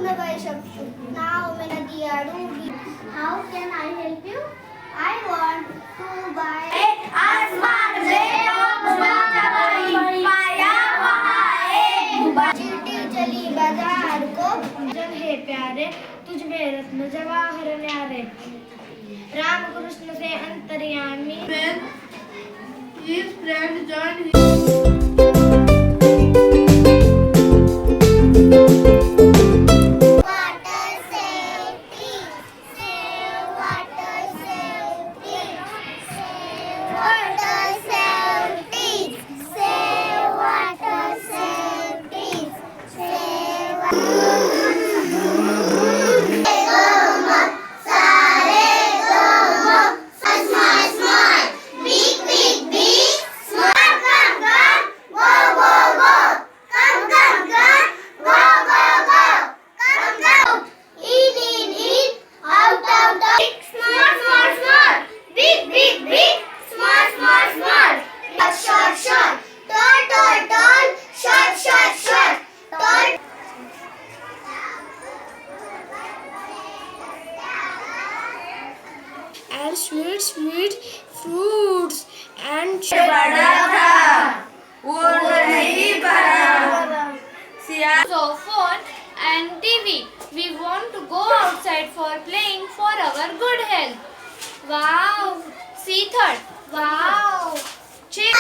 मैं वैशव now मैं नदिया डूबी. How can I help you? I want to buy a smart माया वहाँ एक चींटी चली बाजार को जब है प्यारे तुझ में रत्न जवाहर न्यारे. राम कृष्ण से अंतर्यामी his friend joined and sweet fruits and बड़ा था वो नहीं बड़ा. So phone and TV. We want to go outside for playing for our good health. Wow. See third. Wow. Check.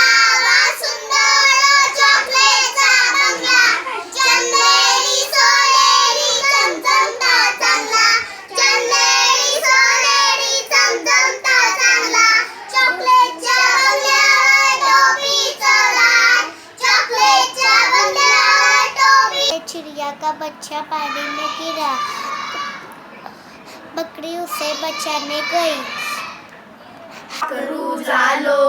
चिड़िया का बच्चा पानी में गिरा, बकरी उसे बचाने गई. पाखरू झालो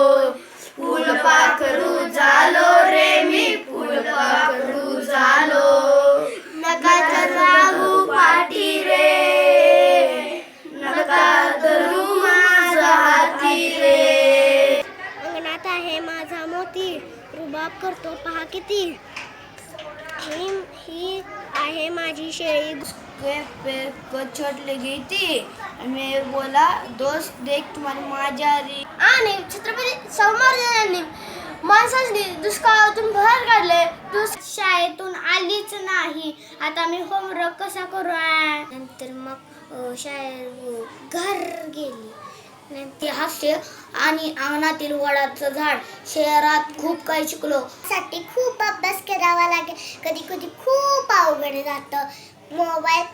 फुलपाखरू झालो रे मी फुलपाखरू झालो. नका धरू पाठी रे नका धरू माझा हाती रे. अंगणात आहे माझा मोती, रुबाब करतो पहा किती. ही आहे माझी शेळी. को चोट लगी थी. मैं बोला दोस्त देख तुम्हारी माँ जा रही. आणि छत्रपती संभाजीराजांनी माणसांनी दुष्काळातून बाहेर काढले. तू शाळेतून आलीच नाही, आता मी होमवर्क कसा करू. नंतर मग शाळेत घर गेली. नंतर हास्य आणि अंगणातील वडाचं झाड. शहरात खूप काही शिकलो. साठी खूप अभ्यास करावा लागेल, कधी कधी खूप अवघड जातं. मोबाईल